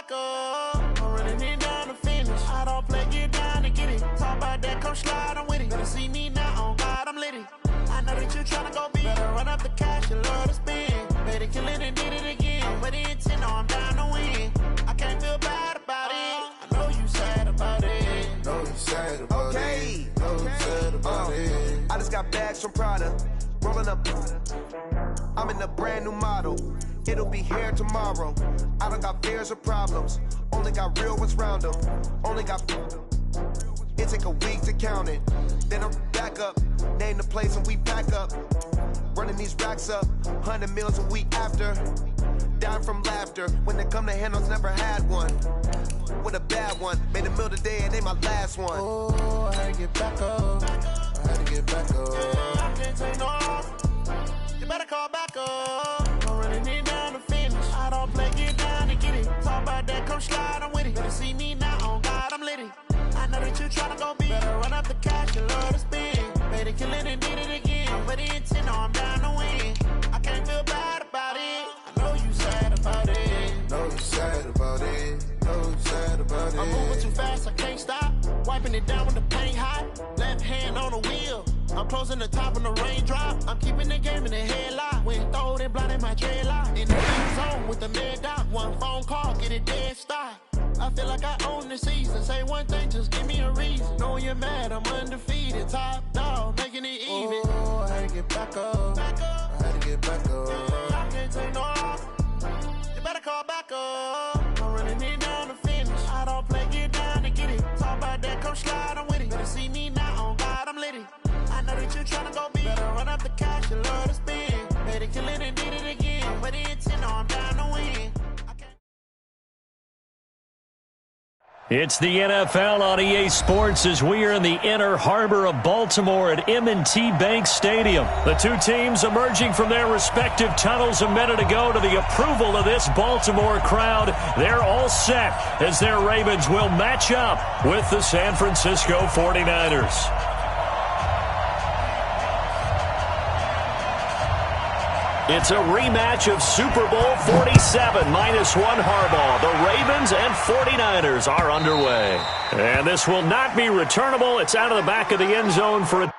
back up. I'm running it down to finish. I don't play, get down and get it. Talk about that, come slide, I'm with it. Better see me now, on God, I'm litty. I know that you tryna go big. Better run up the cash, you love to spend. Better kill it and did it again. But the intent, no, I'm down to win. I can't feel bad about it. I know you sad about it. Know you sad about it. Know you sad about it. I just got bags from Prada. Rolling up. I'm in a brand new model. It'll be here tomorrow. I don't got fears or problems. Only got real ones round them. Only got. It take a week to count it. Then I'm back up. Name the place and we pack up. Running these racks up. 100 meals a week after. Dying from laughter. When it come to handles, never had one. With a bad one. Made a meal today and ain't my last one. Oh, I had to get back up. I had to get back up. I can't take no off. You better call back up. I'm running it down to finish. I don't play, get down and get it. Talk about that, come slide, I'm with it. Better see me now, on God, I'm litty. I know that you tryna go big. Better run up the cash, you love to spend. Better kill it and did it again. But the intent, no, I'm down to win. I can't feel bad about it. I know you sad about it. Know you sad about it. Know you sad about it. I'm moving too fast, I can't stop. Wiping it down when the paint hot. Left hand on the wheel. I'm closing the top when the raindrop. I'm keeping the game in the headlock. When throwed and blinded my dreadlock. In the end zone with the mad dot. One phone call, get it dead stop. I feel like I own the season. Say one thing, just give me a reason. Knowing you're mad, I'm undefeated. Top dog, making it even. Oh, I had to get back up. I had to get back up. I can't take no off. You better call back up. I'm running it down to finish. I don't play, get down and get it. Talk about that, come slide, I'm with it. Better see me now, on God, I'm litty. I know that you tryna go big. Better run up the cash, you love to spend. Better kill it and did it again. But the intent, no, I'm down to win. It's the NFL on EA Sports as we are in the inner harbor of Baltimore at M&T Bank Stadium. The two teams emerging from their respective tunnels a minute ago to the approval of this Baltimore crowd. They're all set as their Ravens will match up with the San Francisco 49ers. It's a rematch of Super Bowl 47 -1 Harbaugh. The Ravens and 49ers are underway. And this will not be returnable. It's out of the back of the end zone for a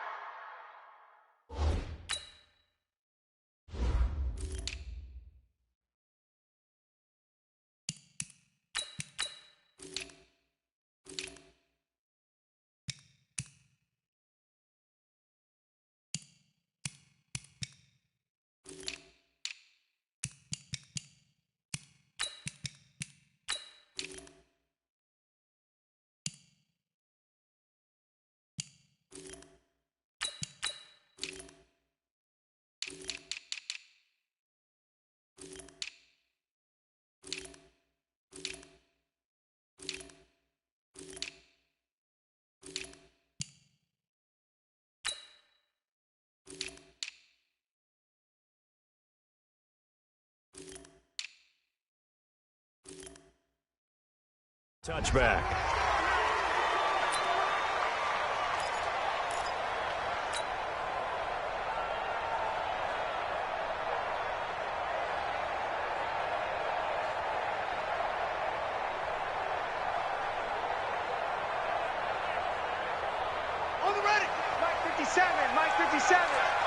touchback. On the ready. Mike 57, Mike 57.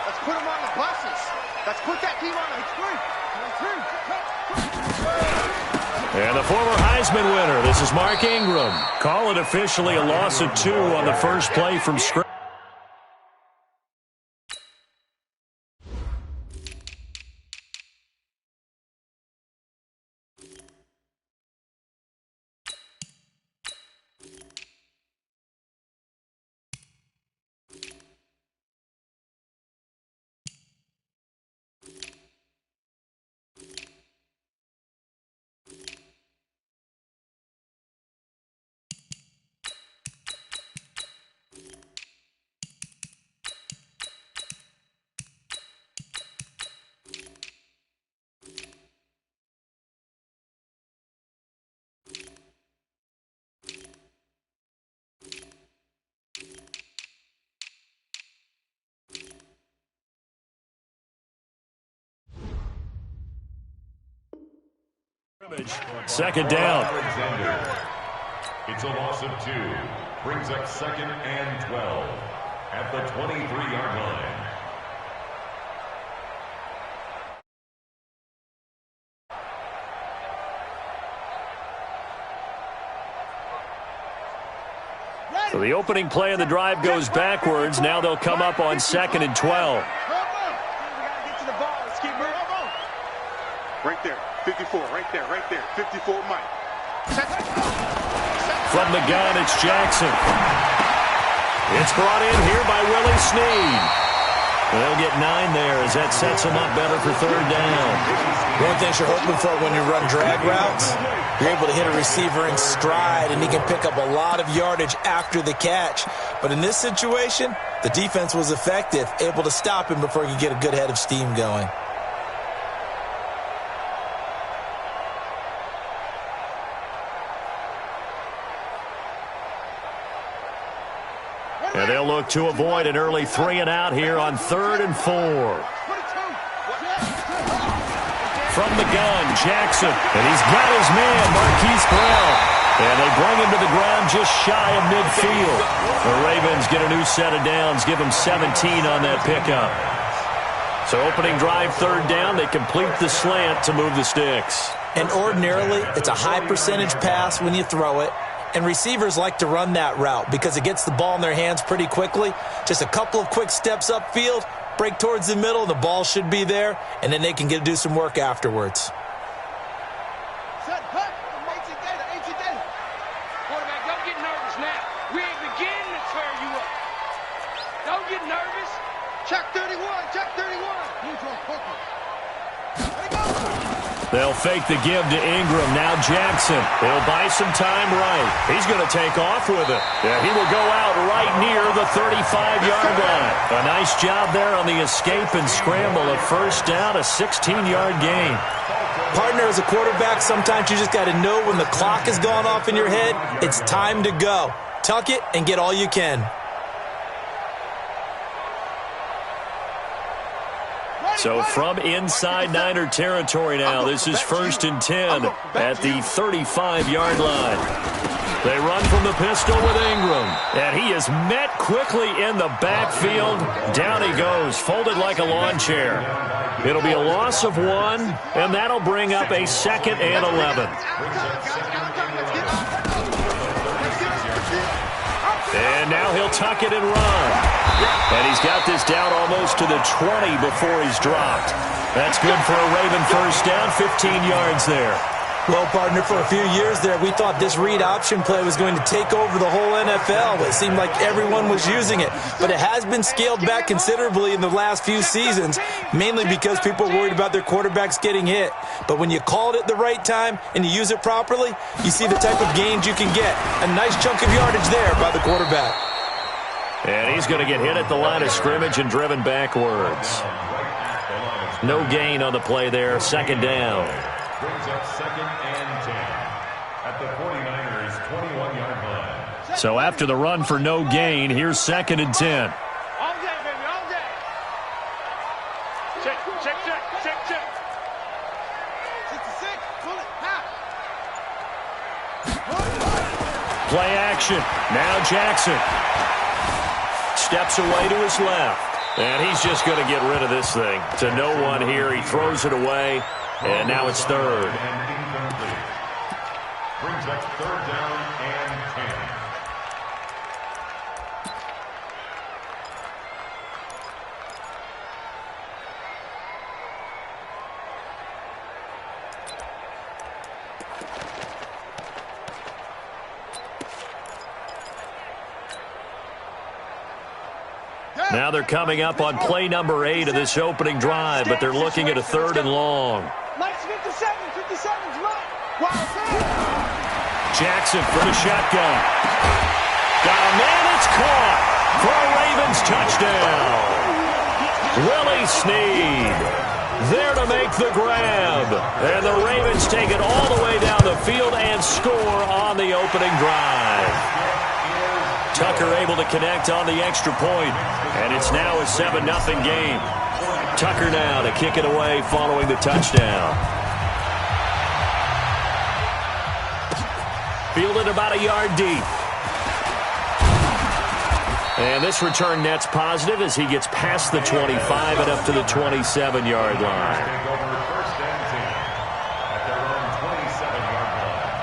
Let's put him on the buses. Let's put that team on the three. And the former Heisman winner, this is Mark Ingram. Call it officially a loss of 2 on the first play from scrimmage. Second down. It's a loss of 2. Brings up 2nd and 12 at the 23-yard line. So the opening play of the drive goes backwards. Now they'll come up on 2nd and 12. We got to get to the ball. Let's keep moving. Right there. 54. Right there. 54, Mike. From the gun, it's Jackson. It's brought in here by Willie Snead. They'll get 9 there as that sets them up better for 3rd down. One thing you're hoping for when you run drag routes, you're able to hit a receiver in stride, and he can pick up a lot of yardage after the catch. But in this situation, the defense was effective, able to stop him before he could get a good head of steam going. And they'll look to avoid an early 3-and-out here on 3rd and 4. From the gun, Jackson. And he's got his man, Marquise Brown. And they bring him to the ground just shy of midfield. The Ravens get a new set of downs, give him 17 on that pickup. So opening drive, 3rd down, they complete the slant to move the sticks. And ordinarily, it's a high percentage pass when you throw it. And receivers like to run that route because it gets the ball in their hands pretty quickly. Just a couple of quick steps upfield, break towards the middle, the ball should be there, and then they can get to do some work afterwards. Quarterback, don't get nervous now. We ain't beginning to tear you up. Don't get nervous. Check 31. They'll fake the give to Ingram. Now Jackson. He'll buy some time right. He's going to take off with it. Yeah, he will go out right near the 35-yard line. A nice job there on the escape and scramble. A 1st down, a 16-yard gain. Partner, as a quarterback, sometimes you just got to know when the clock has gone off in your head, it's time to go. Tuck it and get all you can. So from inside Niner territory now, this is 1st and 10 at the 35-yard line. They run from the pistol with Ingram, and he is met quickly in the backfield. Down he goes, folded like a lawn chair. It'll be a loss of 1, and that'll bring up a 2nd and 11. And now he'll tuck it and run. And he's got this down almost to the 20 before he's dropped. That's good for a Raven 1st down, 15 yards there. Well, partner, for a few years there, we thought this read option play was going to take over the whole NFL. It seemed like everyone was using it. But it has been scaled back considerably in the last few seasons, mainly because people are worried about their quarterbacks getting hit. But when you call it at the right time and you use it properly, you see the type of gains you can get. A nice chunk of yardage there by the quarterback. And he's going to get hit at the line of scrimmage and driven backwards. No gain on the play there, 2nd down. Brings up 2nd and 10 at the 49ers' 21-yard line. So after the run for no gain, here's 2nd and 10. All day, baby, all day. Check. 66, pull it, half. Play action. Now Jackson. Steps away to his left. And he's just going to get rid of this thing. To no one here. He throws it away. And now it's 3rd. Brings up 3rd down and 10. Now they're coming up on play number 8 of this opening drive, but they're looking at a 3rd and long. Mike's 57's right. Jackson for the shotgun. Got a man, it's caught for a Ravens touchdown. Willie Snead there to make the grab. And the Ravens take it all the way down the field and score on the opening drive. Tucker able to connect on the extra point, and it's now a 7-0 game. Tucker now to kick it away following the touchdown. Fielded about a yard deep. And this return net's positive as he gets past the 25 and up to the 27-yard line. First and 10 at their own 27-yard line.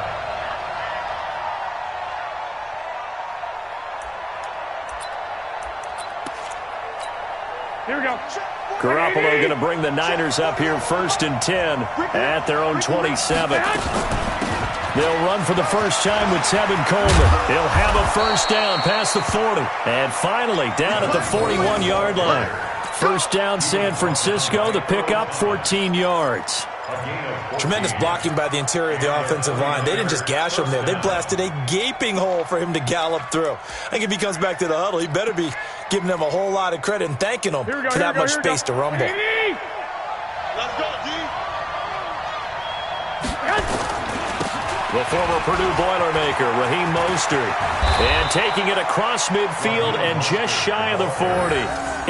Here we go. Garoppolo going to bring the Niners up here 1st and 10 at their own 27. They'll run for the first time with Tevin Coleman. He'll have a first down past the 40. And finally, down at the 41-yard line. First down, San Francisco. The pickup, 14 yards. Tremendous blocking by the interior of the offensive line. They didn't just gash him there. They blasted a gaping hole for him to gallop through. I think if he comes back to the huddle, he better be giving them a whole lot of credit and thanking them for that much space to rumble. Let's go, D. The former Purdue Boilermaker, Raheem Mostert. And taking it across midfield and just shy of the 40.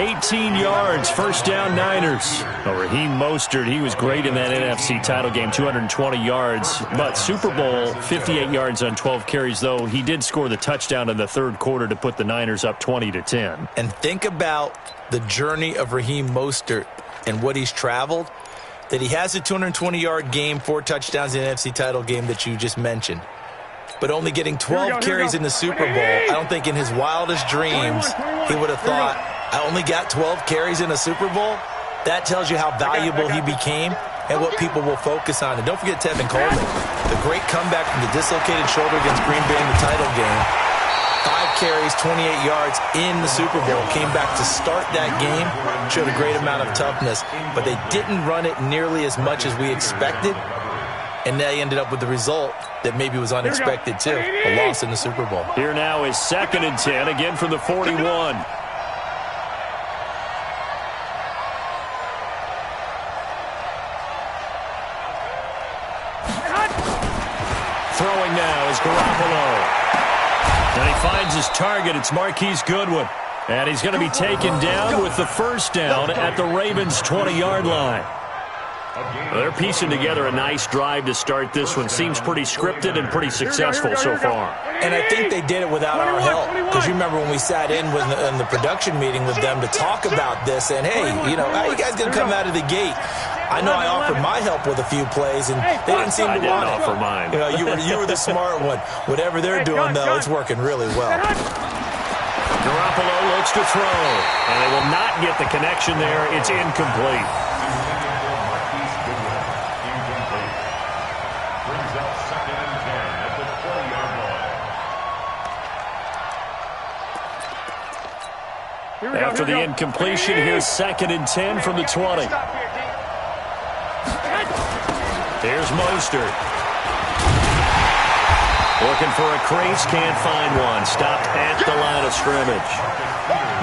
18 yards, first down Niners. Well, Raheem Mostert, he was great in that NFC title game, 220 yards. But Super Bowl, 58 yards on 12 carries, though. He did score the touchdown in the third quarter to put the Niners up 20-10. And think about the journey of Raheem Mostert and what he's traveled. That he has a 220-yard game, 4 touchdowns in the NFC title game that you just mentioned. But only getting 12 carries in the Super Bowl, I don't think in his wildest dreams he would have thought, I only got 12 carries in a Super Bowl. That tells you how valuable he became and what people will focus on. And don't forget Tevin Coleman, the great comeback from the dislocated shoulder against Green Bay in the title game. 5 carries, 28 yards in the Super Bowl. Came back to start that game. Showed a great amount of toughness. But they didn't run it nearly as much as we expected. And they ended up with the result that maybe was unexpected too. A loss in the Super Bowl. Here now is 2nd and 10, again from the 41. Throwing now is Garoppolo. And he finds his target. It's Marquise Goodwin. And he's going to be taken down with the first down at the Ravens' 20-yard line. They're piecing together a nice drive to start this one. Seems pretty scripted and pretty successful so far. And I think they did it without our help. Because you remember when we sat in the production meeting with them to talk about this. And, hey, you know, how are you guys going to come out of the gate? I know I offered my help with a few plays, and they didn't seem to want it. I didn't offer mine. You know, you were the smart one. Whatever they're doing, though, it's working really well. Garoppolo looks to throw, and they will not get the connection there. It's incomplete. Brings up 2nd and 10 at the 20-yard line. After the incompletion, here's 2nd and 10 from the 20. Here's Mostert. Looking for a crease, can't find one. Stopped at the line of scrimmage.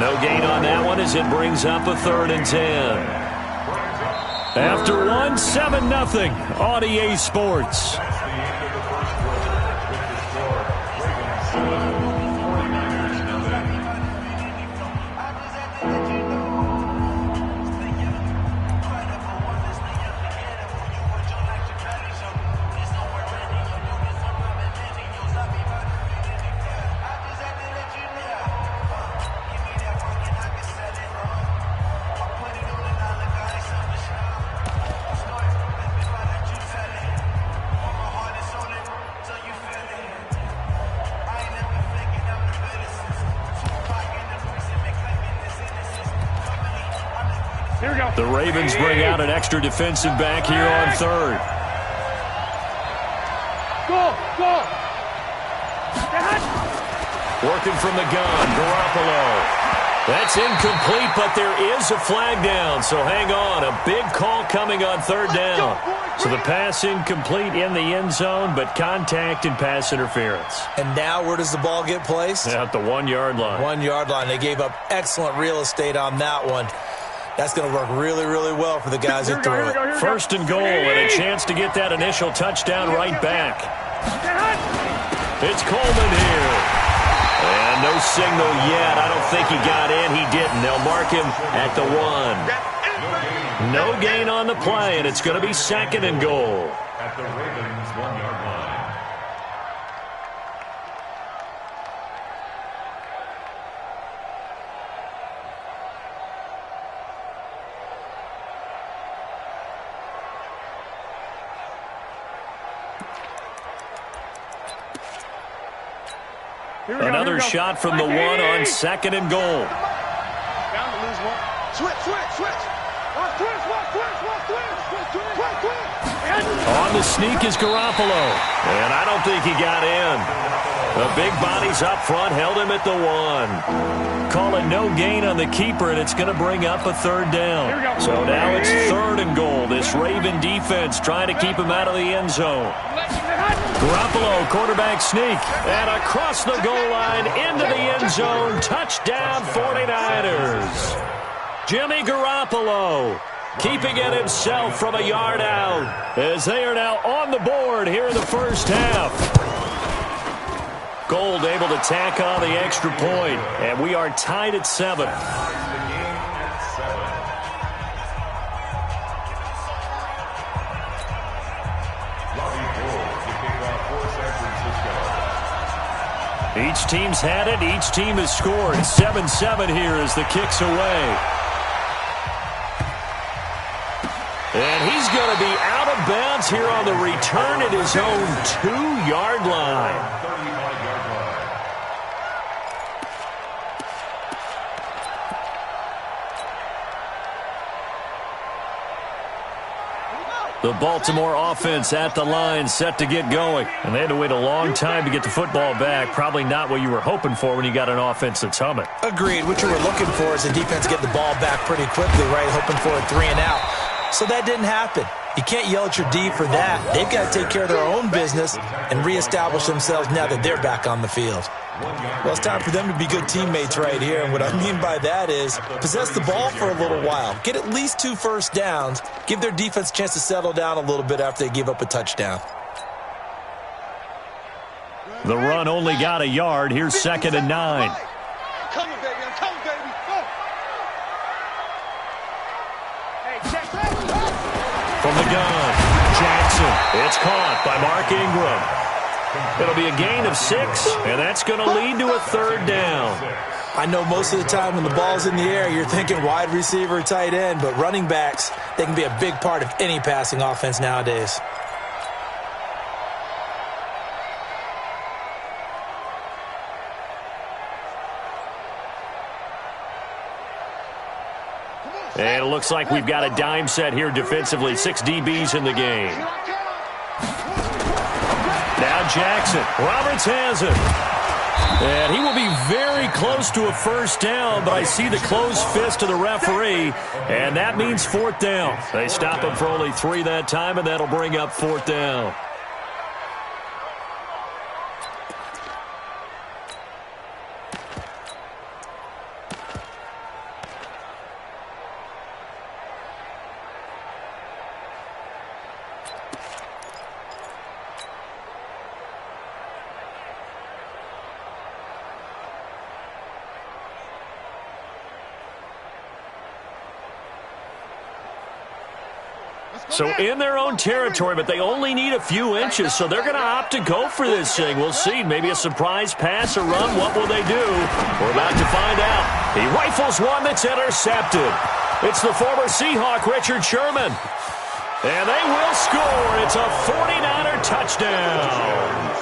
No gain on that one as it brings up a 3rd and 10. After one, 7-0 on EA Sports. The Ravens bring out an extra defensive back here on 3rd. Go! Working from the gun, Garoppolo. That's incomplete, but there is a flag down, so hang on. A big call coming on 3rd down. So the pass incomplete in the end zone, but contact and pass interference. And now where does the ball get placed? At the 1-yard line. 1-yard line. They gave up excellent real estate on that one. That's going to work really, really well for the guys who threw it. 1st and goal and a chance to get that initial touchdown right back. It's Coleman here. And no signal yet. I don't think he got in. He didn't. They'll mark him at the 1. No gain on the play, and it's going to be 2nd and goal. At the Ravens' 1-yard line. Another shot from the one on 2nd and goal. Down to lose one. Switch. On the sneak is Garoppolo, and I don't think he got in. The big bodies up front held him at the 1. Call it no gain on the keeper, and it's going to bring up a 3rd down. So now it's 3rd and goal. This Raven defense trying to keep him out of the end zone. Garoppolo, quarterback sneak, and across the goal line into the end zone. Touchdown 49ers. Jimmy Garoppolo keeping it himself from a yard out as they are now on the board here in the first half. Gold able to tack on the extra point, and we are tied at 7. Each team's had it. Each team has scored. 7-7 here as the kick's away. And he's going to be out of bounds here on the return at his own 2-yard line. The Baltimore offense at the line, set to get going. And they had to wait a long time to get the football back. Probably not what you were hoping for when you got an offense that's humming. Agreed. What you were looking for is the defense get the ball back pretty quickly, right? Hoping for a 3 and out. So that didn't happen. You can't yell at your D for that. They've got to take care of their own business and reestablish themselves now that they're back on the field. Well, it's time for them to be good teammates right here. And what I mean by that is possess the ball for a little while. Get at least 2 first downs. Give their defense a chance to settle down a little bit after they give up a touchdown. The run only got a yard. Here's 2nd and 9. I'm coming, baby. Go. Hey, check that. From the gun, Jackson. It's caught by Mark Ingram. It'll be a gain of 6, and that's going to lead to a 3rd down. I know most of the time when the ball's in the air, you're thinking wide receiver, tight end, but running backs, they can be a big part of any passing offense nowadays. And it looks like we've got a dime set here defensively. 6 DBs in the game. Now Jackson. Roberts has it. And he will be very close to a first down, but I see the closed fist of the referee, and that means 4th down. They stop him for only 3 that time, and that'll bring up 4th down. So in their own territory, but they only need a few inches, so they're going to opt to go for this thing. We'll see. Maybe a surprise pass or run. What will they do? We're about to find out. He rifles one that's intercepted. It's the former Seahawk, Richard Sherman. And they will score. It's a 49er touchdown.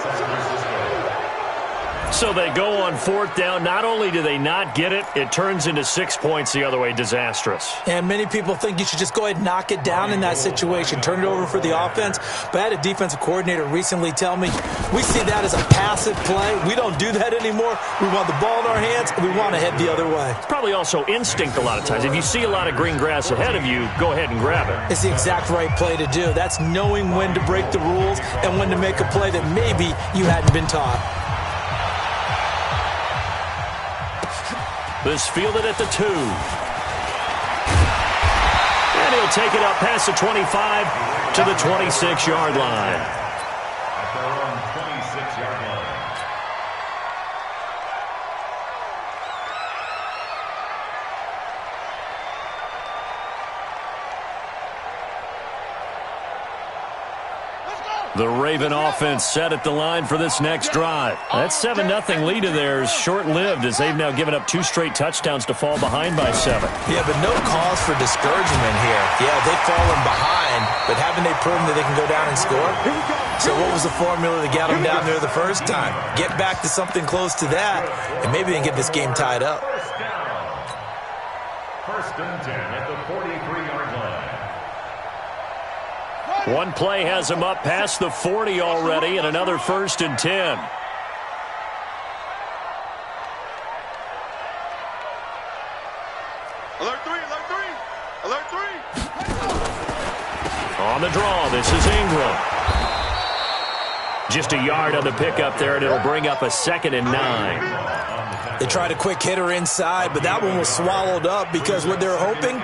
So they go on 4th down. Not only do they not get it, it turns into 6 points the other way. Disastrous. And many people think you should just go ahead and knock it down in that situation. Turn it over for the offense. But I had a defensive coordinator recently tell me, we see that as a passive play. We don't do that anymore. We want the ball in our hands, and we want to head the other way. It's probably also instinct a lot of times. If you see a lot of green grass ahead of you, go ahead and grab it. It's the exact right play to do. That's knowing when to break the rules and when to make a play that maybe you hadn't been taught. This fielded at the 2. And he'll take it up past the 25 to the 26-yard line. At their own 26-yard line. The Raven offense set at the line for this next drive. That 7-0 lead of theirs short-lived as they've now given up 2 straight touchdowns to fall behind by 7. Yeah, but no cause for discouragement here. Yeah, they've fallen behind, but haven't they proven that they can go down and score? Here we go. So what was the formula that got them down there the first time? Get back to something close to that, and maybe they can get this game tied up. First and 10 at the 43-yard line. One play has him up past the 40 already, and another 1st and 10. Alert 3, alert 3, alert 3. On the draw, this is Ingram. Just a yard on the pickup there, and it'll bring up a 2nd and 9. They tried a quick hitter inside, but that one was swallowed up because what they're hoping,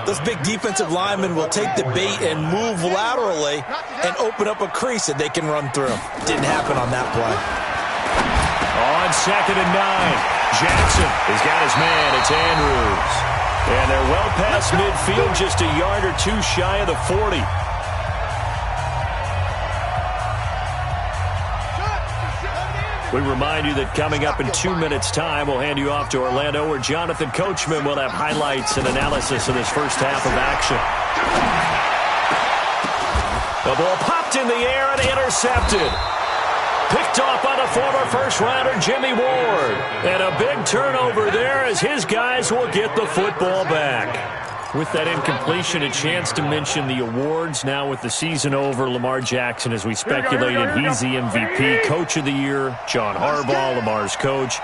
those big defensive linemen will take the bait and move laterally and open up a crease that they can run through. Didn't happen on that play. On 2nd and 9, Jackson has got his man. It's Andrews. And they're well past midfield, just a yard or two shy of the 40. We remind you that coming up in 2 minutes' time, we'll hand you off to Orlando, where Jonathan Coachman will have highlights and analysis of this first half of action. The ball popped in the air and intercepted. Picked off by the former first-rounder Jimmy Ward. And a big turnover there as his guys will get the football back. With that incompletion, a chance to mention the awards. Now with the season over, Lamar Jackson, as we speculated, he's the MVP. Coach of the Year, John Harbaugh, Lamar's coach.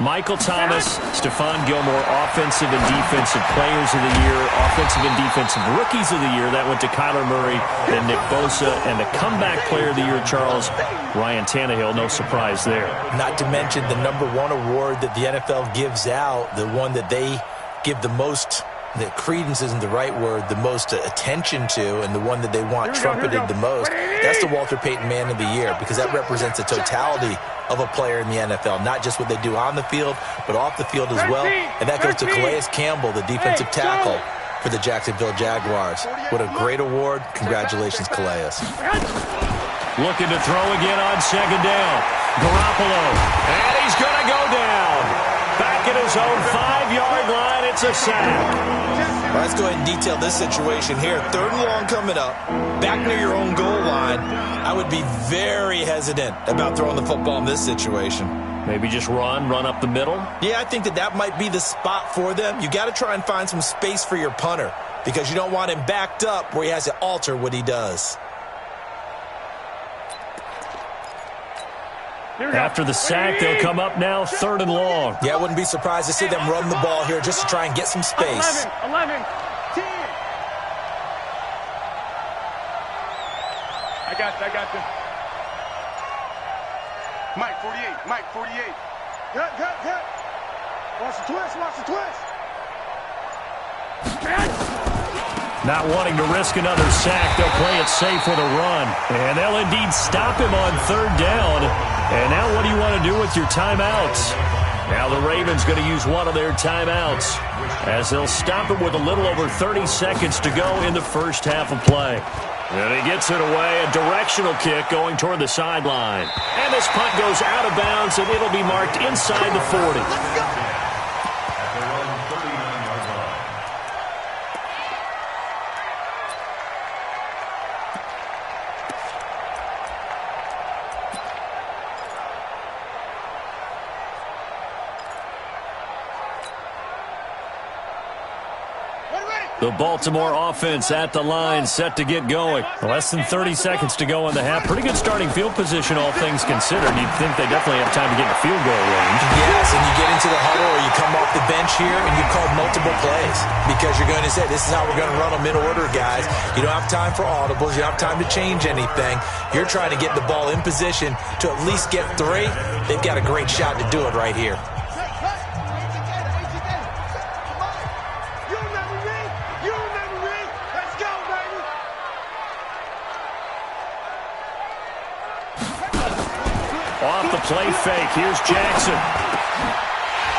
Michael Thomas, Stephon Gilmore, Offensive and Defensive Players of the Year, Offensive and Defensive Rookies of the Year. That went to Kyler Murray, then Nick Bosa, and the Comeback Player of the Year, Charles, Ryan Tannehill. No surprise there. Not to mention the #1 award that the NFL gives out, the one that they give the most, that credence isn't the right word, the most attention to, and the one that they want trumpeted the most. That's the Walter Payton Man of the Year, because that represents the totality of a player in the NFL, not just what they do on the field, but off the field as well. And that goes to Calais Campbell, the defensive tackle for the Jacksonville Jaguars. What a great award. Congratulations, Calais. Looking to throw again on 2nd down. Garoppolo, and he's going to go down. Back at his own 5-yard line, it's a sack. Well, let's go ahead and detail this situation here. 3rd and long coming up, back near your own goal line. I would be very hesitant about throwing the football in this situation. Maybe just run up the middle? Yeah, I think that might be the spot for them. You got to try and find some space for your punter, because you don't want him backed up where he has to alter what he does. After the sack, they'll come up now 3rd and long. Yeah, I wouldn't be surprised to see them run the ball here just to try and get some space. 11, 10. I got this. Mike, 48, Mike, 48. Good. Watch the twist. Not wanting to risk another sack, they'll play it safe with a run. And they'll indeed stop him on 3rd down. And now what do you want to do with your timeouts? Now the Ravens going to use one of their timeouts, as they'll stop it with a little over 30 seconds to go in the first half of play. And he gets it away, a directional kick going toward the sideline. And this punt goes out of bounds, and it'll be marked inside the 40. The Baltimore offense at the line, set to get going. Less than 30 seconds to go in the half. Pretty good starting field position, all things considered. You'd think they definitely have time to get in the field goal range. Yes, and you get into the huddle or you come off the bench here and you call multiple plays, because you're going to say, this is how we're going to run them in order, guys. You don't have time for audibles. You don't have time to change anything. You're trying to get the ball in position to at least get 3. They've got a great shot to do it right here. Off the play fake, here's Jackson.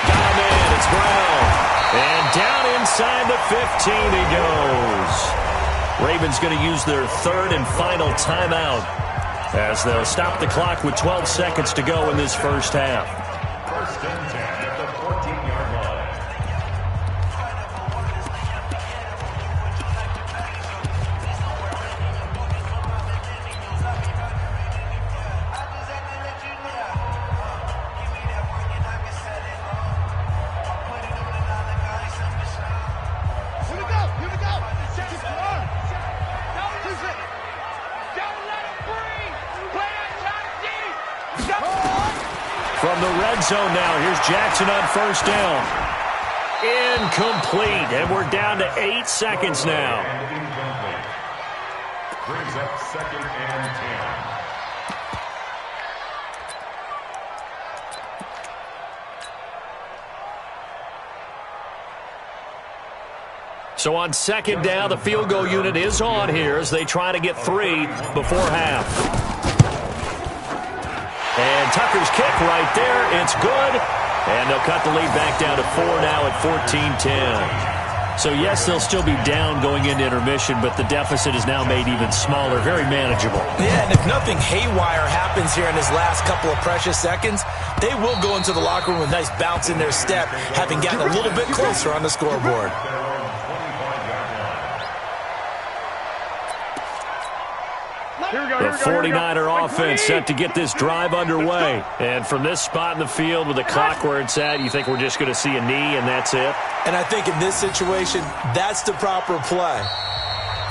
Got him in, it's Brown. And down inside the 15 he goes. Ravens going to use their 3rd and final timeout, as they'll stop the clock with 12 seconds to go in this first half. 1st and 10 at the 14-yard line. the red zone now. Here's Jackson on first down. Incomplete, and we're down to 8 seconds now. Incomplete. Brings up 2nd and 10. So on 2nd down, the field goal unit is on here as they try to get 3 before half. And Tucker's kick right there. It's good. And they'll cut the lead back down to 4 now at 14-10. So, yes, they'll still be down going into intermission, but the deficit is now made even smaller, very manageable. Yeah, and if nothing haywire happens here in his last couple of precious seconds, they will go into the locker room with a nice bounce in their step, having gotten a little bit closer on the scoreboard. The 49er offense set to get this drive underway. And from this spot in the field with the clock where it's at, you think we're just going to see a knee and that's it? And I think in this situation, that's the proper play.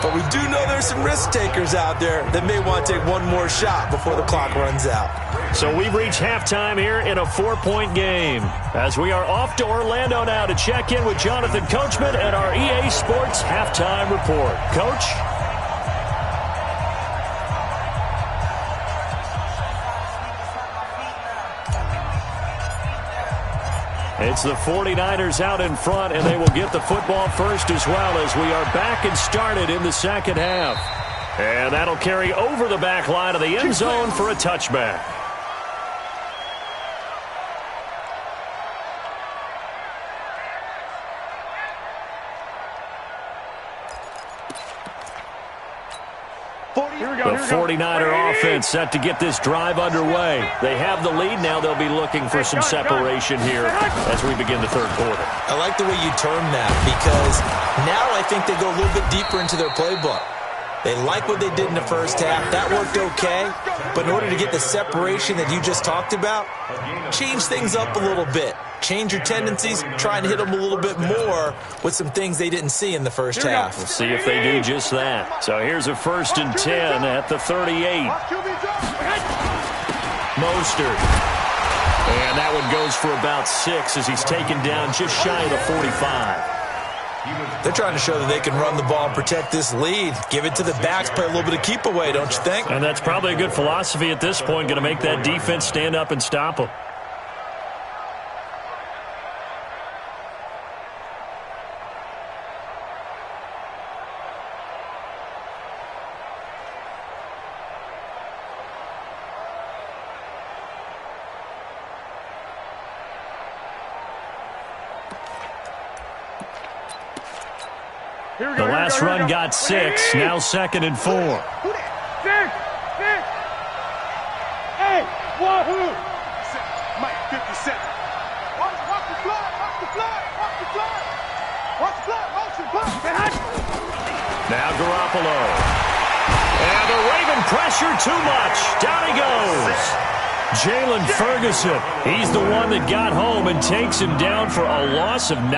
But we do know there's some risk takers out there that may want to take one more shot before the clock runs out. So we've reached halftime here in a 4-point game. As we are off to Orlando now to check in with Jonathan Coachman at our EA Sports Halftime Report. Coach? It's the 49ers out in front, and they will get the football first as well as we are back and started in the second half. And that'll carry over the back line of the end zone for a touchback. The 49er offense set to get this drive underway. They have the lead. Now they'll be looking for some separation here as we begin the third quarter. I like the way you term that because now I think they go a little bit deeper into their playbook. They like what they did in the first half. That worked okay. But in order to get the separation that you just talked about, change things up a little bit. Change your tendencies, try and hit them a little bit more with some things they didn't see in the first half. We'll see if they do just that. So here's a 1st and 10 at the 38. Mostert. And that one goes for about 6 as he's taken down just shy of the 45. They're trying to show that they can run the ball and protect this lead. Give it to the backs, play a little bit of keep away, don't you think? And that's probably a good philosophy at this point, going to make that defense stand up and stop them. The last run got 6, now 2nd and 4. 6. Hey, wahoo! Mike 57. Watch the fly, watch the fly, watch the fly. Watch the fly, motion, fly. Now Garoppolo. And the Raven pressure too much. Down he goes. Jalen Ferguson. He's the one that got home and takes him down for a loss of 9.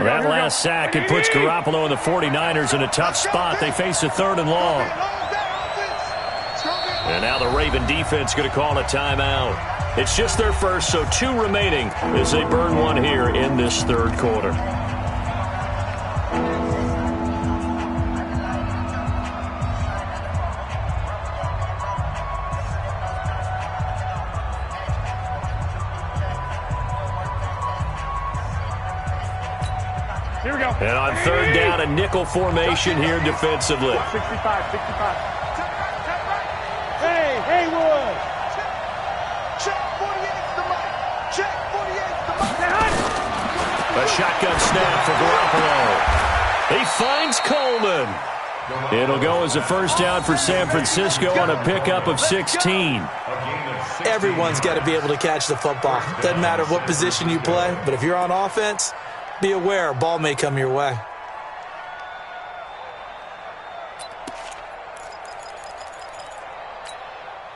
That last sack, it puts Garoppolo and the 49ers in a tough spot. They face a 3rd and long. And now the Raven defense going to call a timeout. It's just their first, so 2 remaining as they burn one here in this third quarter. Here we go. And on 3rd down, a nickel formation here defensively. 65. Hey, Haywood. Check 48's the mic. Check 48's the mic. A shotgun snap for Garoppolo. He finds Coleman. It'll go as a 1st down for San Francisco on a pickup of 16. Everyone's got to be able to catch the football. Doesn't matter what position you play, but if you're on offense, be aware a ball may come your way.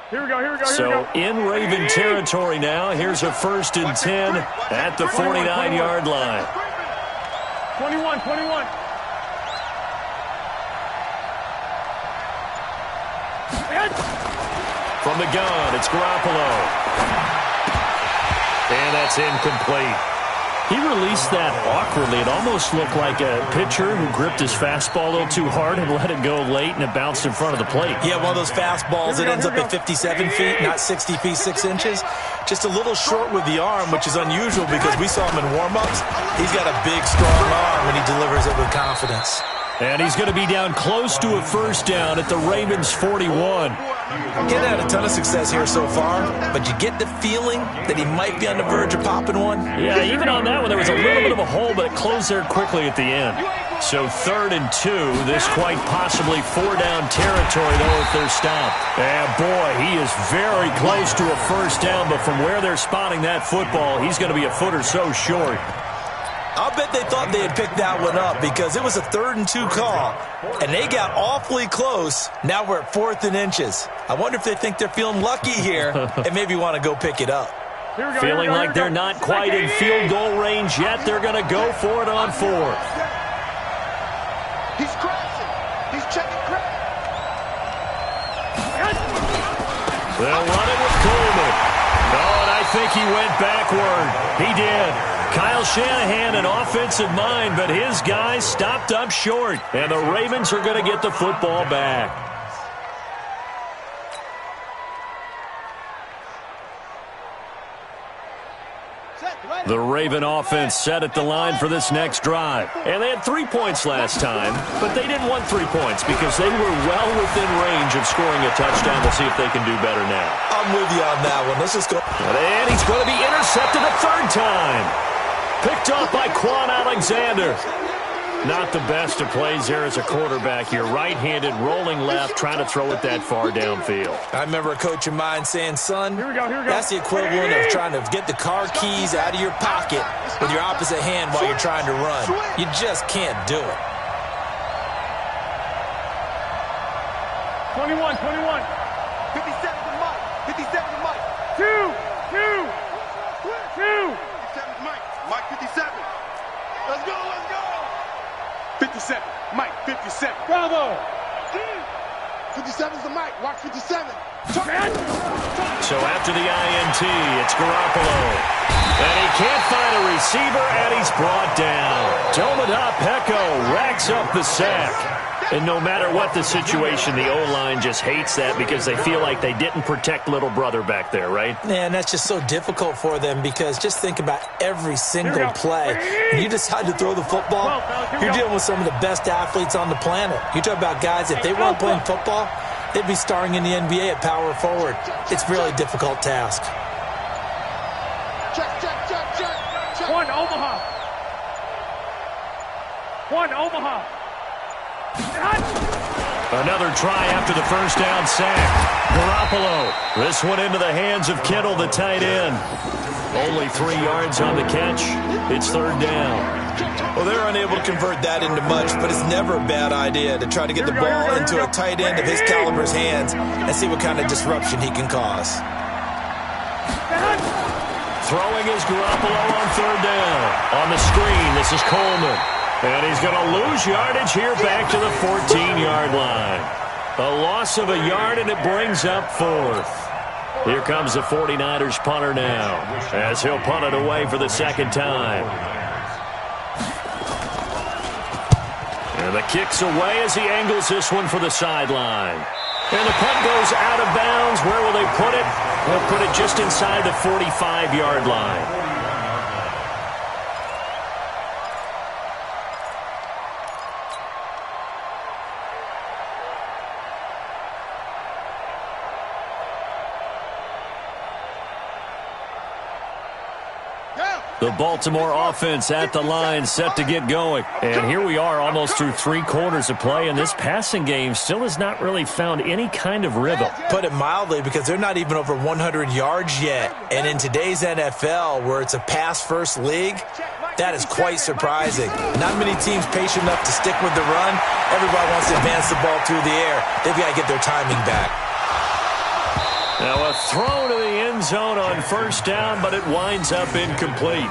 Here we go. So in Raven territory now, here's a 1st and 10 at the 49-yard line. 21. From the gun, it's Garoppolo. And that's incomplete. He released that awkwardly. It almost looked like a pitcher who gripped his fastball a little too hard and let it go late, and it bounced in front of the plate. Yeah, one of those fastballs that ends up at 57 feet, not 60 feet, 6 inches. Just a little short with the arm, which is unusual because we saw him in warm-ups. He's got a big, strong arm when he delivers it with confidence. And he's going to be down close to a first down at the Ravens' 41. He's had a ton of success here so far, but you get the feeling that he might be on the verge of popping one. Yeah, even on that one, there was a little bit of a hole, but it closed there quickly at the end. So 3rd and 2, this quite possibly 4-down territory, though, if they're stopped. And boy, he is very close to a first down, but from where they're spotting that football, he's going to be a foot or so short. I'll bet they thought they had picked that one up because it was a 3rd and 2 call, and they got awfully close. Now we're at 4th and inches. I wonder if they think they're feeling lucky here and maybe want to go pick it up. Feeling like they're not quite in field goal range yet. They're going to go for it on 4th. He's crashing. He's checking crash. They'll run it with Coleman. Oh, and I think he went backward. He did. Kyle Shanahan, an offensive mind, but his guys stopped up short. And the Ravens are going to get the football back. The Raven offense set at the line for this next drive. And they had 3 points last time, but they didn't want 3 points because they were well within range of scoring a touchdown. We'll see if they can do better now. I'm with you on that one. Let's just go. And he's going to be intercepted a 3rd time. Picked off by Quan Alexander. Not the best of plays there as a quarterback. You're right-handed, rolling left, trying to throw it that far downfield. I remember a coach of mine saying, son, Here we go. that's the equivalent of trying to get the car keys out of your pocket with your opposite hand while you're trying to run. You just can't do it. 21. 57 to Mike. 57 to Mike. 2. 57 to Mike. Mike 57. Let's go. 57. Mike 57. Bravo. 57 is the Mike. Watch 57. So after the INT, it's Garoppolo. And he can't find a receiver, and he's brought down. Dome it up. Pecco racks up the sack. And no matter what the situation, the O-line just hates that because they feel like they didn't protect little brother back there, right? Man, that's just so difficult for them because just think about every single play. When you decide to throw the football, you're dealing with some of the best athletes on the planet. You talk about guys, if they weren't playing football, they'd be starring in the NBA at power forward. It's a really difficult task. Check. One Omaha. Another try after the first down sack. Garoppolo. This one into the hands of Kittle, the tight end. Only 3 yards on the catch. It's 3rd down. Well, they're unable to convert that into much, but it's never a bad idea to try to get the ball into a tight end of his caliber's hands and see what kind of disruption he can cause. Throwing is Garoppolo on 3rd down. On the screen, this is Coleman. And he's going to lose yardage here back to the 14-yard line. A loss of a yard, and it brings up 4th. Here comes the 49ers punter now, as he'll punt it away for the 2nd time. And the kick's away as he angles this one for the sideline. And the punt goes out of bounds. Where will they put it? They'll put it just inside the 45-yard line. The Baltimore offense at the line, set to get going. And here we are almost through 3 quarters of play, and this passing game still has not really found any kind of rhythm. Put it mildly, because they're not even over 100 yards yet. And in today's NFL, where it's a pass-first league, that is quite surprising. Not many teams patient enough to stick with the run. Everybody wants to advance the ball through the air. They've got to get their timing back. Now a throw to the end end zone on first down, but it winds up incomplete.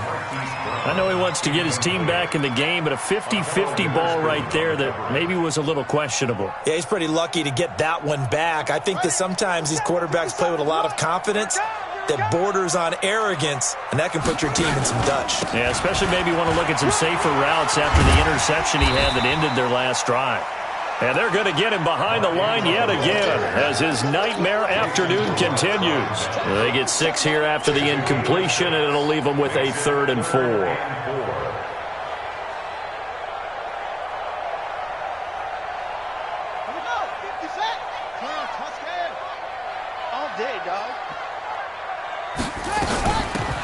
I know he wants to get his team back in the game, but a 50-50 ball right there that maybe was a little questionable. Yeah, he's pretty lucky to get that one back. I think that sometimes these quarterbacks play with a lot of confidence that borders on arrogance, and that can put your team in some Dutch. Yeah, especially maybe want to look at some safer routes after the interception he had that ended their last drive. And they're going to get him behind the line yet again as his nightmare afternoon continues. They get 6 here after the incompletion, and it'll leave them with a 3rd and 4.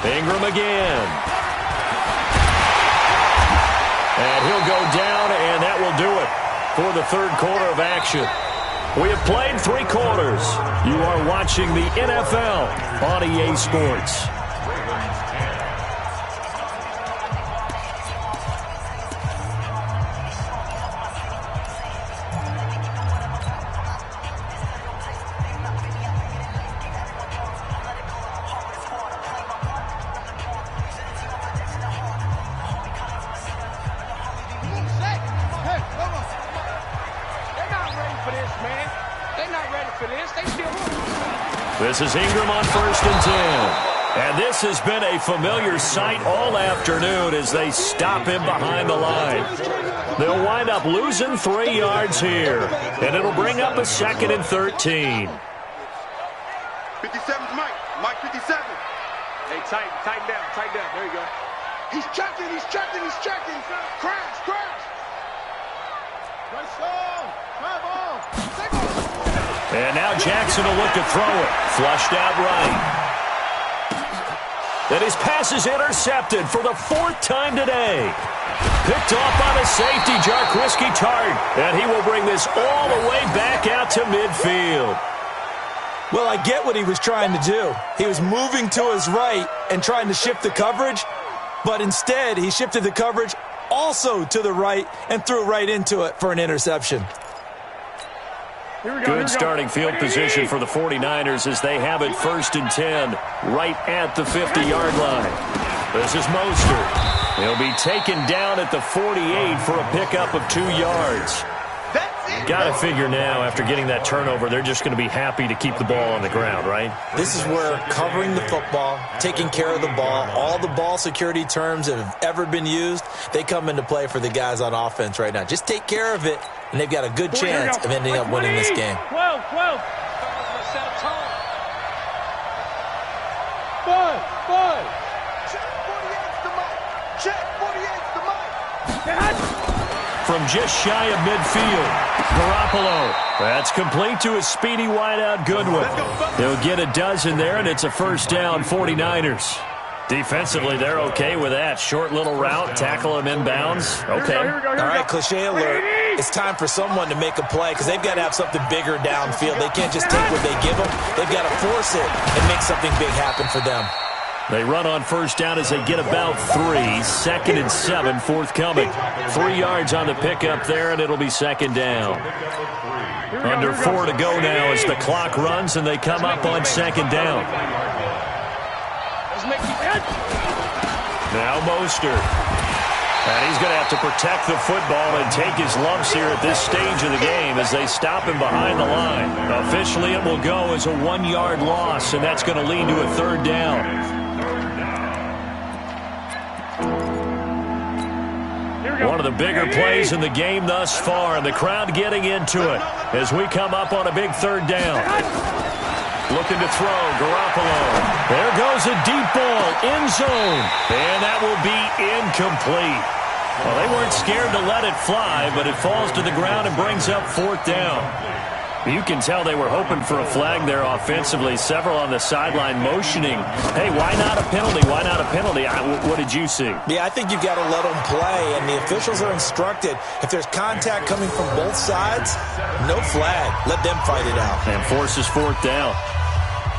Ingram again. And he'll go down, and that will do it for the 3rd quarter of action. We have played 3 quarters. You are watching the NFL on EA Sports. This is Ingram on 1st and 10. And this has been a familiar sight all afternoon as they stop him behind the line. They'll wind up losing 3 yards here. And it'll bring up a 2nd and 13. 57's Mike. Mike 57. Hey, tighten down. There you go. He's checking. Crash. Right song. Drive on. And now Jackson will look to throw it. Flushed out right. And his pass is intercepted for the 4th time today. Picked off by the safety, Jarquiski Tart. And he will bring this all the way back out to midfield. Well, I get what he was trying to do. He was moving to his right and trying to shift the coverage, but instead he shifted the coverage also to the right and threw right into it for an interception. Good starting field position for the 49ers as they have it 1st and 10 right at the 50-yard line. This is Mostert. He'll be taken down at the 48 for a pickup of 2 yards. Got to figure now, after getting that turnover, they're just going to be happy to keep the ball on the ground, right? This is where covering the football, taking care of the ball, all the ball security terms that have ever been used, they come into play for the guys on offense right now. Just take care of it, and they've got a good chance of ending up winning this game. 12. Five. Check 48's the mic. From just shy of midfield, Garoppolo. That's complete to a speedy wideout Goodwin. He'll get a dozen there, and it's a 1st down, 49ers. Defensively, they're okay with that. Short little route, tackle him inbounds. Okay. All right, cliche alert. It's time for someone to make a play because they've got to have something bigger downfield. They can't just take what they give them. They've got to force it and make something big happen for them. They run on 1st down as they get about 3. 2nd and 7, forthcoming. 3 yards on the pickup there, and it'll be 2nd down. Under 4 to go now as the clock runs, and they come up on 2nd down. Now Mostert. And he's going to have to protect the football and take his lumps here at this stage of the game as they stop him behind the line. Officially, it will go as a 1-yard loss, and that's going to lead to a 3rd down. One of the bigger plays in the game thus far, and the crowd getting into it as we come up on a big 3rd down. Looking to throw, Garoppolo. There goes a deep ball, end zone, and that will be incomplete. Well, they weren't scared to let it fly, but it falls to the ground and brings up 4th down. You can tell they were hoping for a flag there offensively. Several on the sideline motioning, hey, why not a penalty? Why not a penalty? What did you see? Yeah, I think you've got to let them play, and the officials are instructed, if there's contact coming from both sides, no flag. Let them fight it out. And forces 4th down.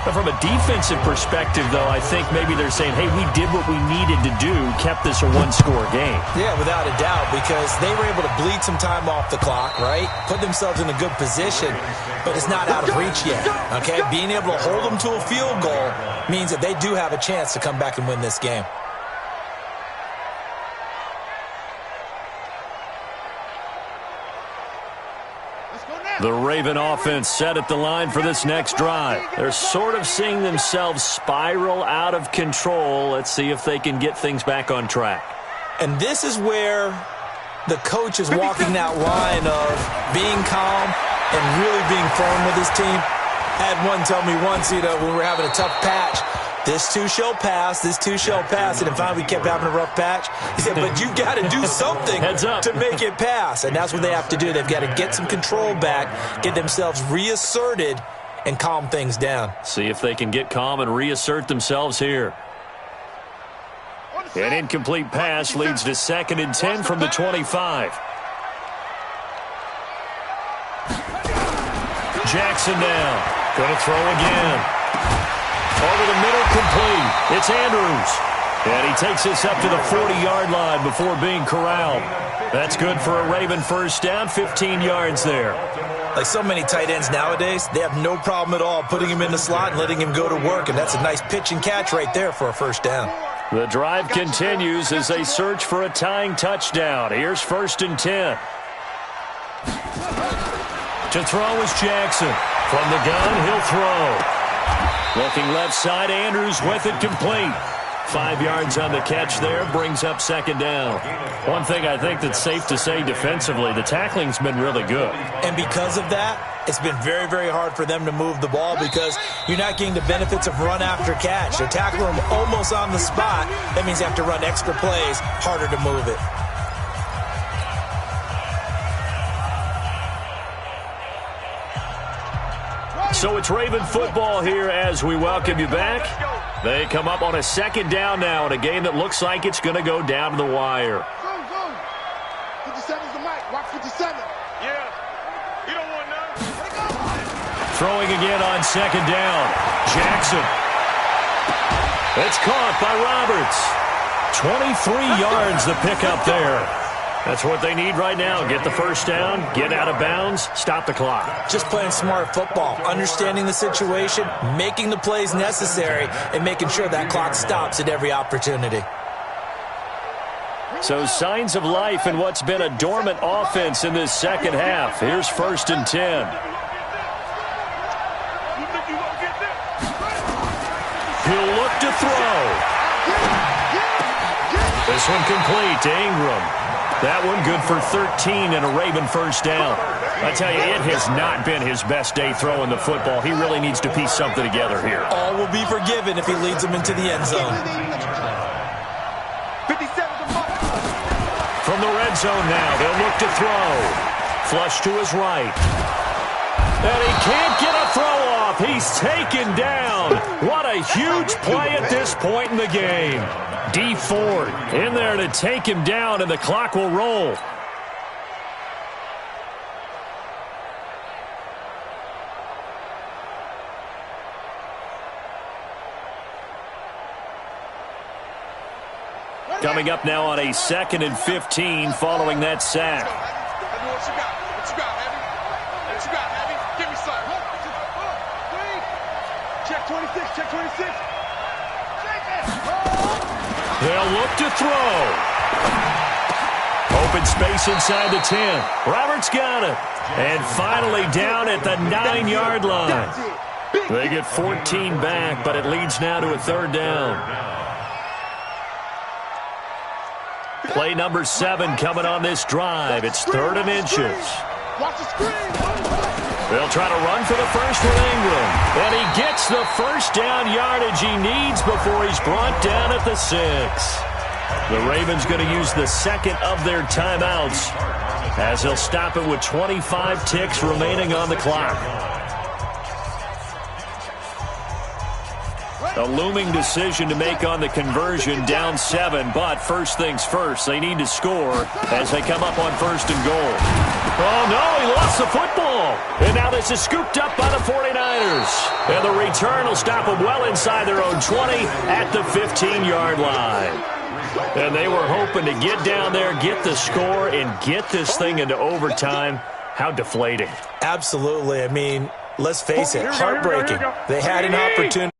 From a defensive perspective, though, I think maybe they're saying, hey, we did what we needed to do, kept this a one-score game. Yeah, without a doubt, because they were able to bleed some time off the clock, right? Put themselves in a good position, but it's not out of reach yet, okay? Being able to hold them to a field goal means that they do have a chance to come back and win this game. The Raven offense set at the line for this next drive. They're sort of seeing themselves spiral out of control. Let's see if they can get things back on track. And this is where the coach is walking that line of being calm and really being firm with his team. I had one tell me once, when we were having a tough patch, this too shall pass, this too shall pass. And finally we kept having a rough patch. He said, but you got to do something to make it pass. And that's what they have to do. They've got to get some control back, get themselves reasserted, and calm things down. See if they can get calm and reassert themselves here. An incomplete pass leads to 2nd and 10 from the 25. Jackson now. Going to throw again. Over the middle, complete. It's Andrews. And he takes this up to the 40-yard line before being corralled. That's good for a Raven first down, 15 yards there. Like so many tight ends nowadays, they have no problem at all putting him in the slot and letting him go to work, and that's a nice pitch and catch right there for a first down. The drive continues as they search for a tying touchdown. Here's 1st and 10. To throw is Jackson. From the gun, he'll throw. Looking left side, Andrews with it complete. 5 yards on the catch there, brings up 2nd down. One thing I think that's safe to say defensively, the tackling's been really good. And because of that, it's been very, very hard for them to move the ball because you're not getting the benefits of run after catch. They're tackling them almost on the spot. That means they have to run extra plays, harder to move it. So it's Raven football here as we welcome you back. They come up on a 2nd down now in a game that looks like it's going to go down to the wire. 57's the mic. Watch 57. Yeah. You don't want none. Throwing again on 2nd down. Jackson. It's caught by Roberts. 23 yards the pickup there. That's what they need right now. Get the first down, get out of bounds, stop the clock. Just playing smart football, understanding the situation, making the plays necessary, and making sure that clock stops at every opportunity. So signs of life in what's been a dormant offense in this second half. Here's 1st and 10. He'll look to throw. This one complete to Ingram. That one good for 13 and a Raven first down. I tell you, it has not been his best day throwing the football. He really needs to piece something together here. All will be forgiven if he leads them into the end zone. 57 From the red zone now, they'll look to throw. Flush to his right. And he can't get a throw off. He's taken down. What a huge play at this point in the game. D Ford in there to take him down, and the clock will roll. Coming up now on a 2nd and 15 following that sack. What you got? What you got, Heavy? What you got, Heavy? Give me some. Check 26. Check 26. They'll look to throw. Open space inside the 10. Roberts got it. And finally down at the 9-yard line. They get 14 back, but it leads now to a 3rd down. Play number 7 coming on this drive. It's 3rd and inches. Watch the screen. They'll try to run for the first with Ingram. And he gets the first down yardage he needs before he's brought down at the 6. The Ravens going to use the 2nd of their timeouts as they'll stop it with 25 ticks remaining on the clock. A looming decision to make on the conversion, down 7. But first things first, they need to score as they come up on 1st and goal. Oh, no, he lost the football. And now this is scooped up by the 49ers. And the return will stop them well inside their own 20 at the 15-yard line. And they were hoping to get down there, get the score, and get this thing into overtime. How deflating. Absolutely. I mean, let's face it, heartbreaking. They had an opportunity.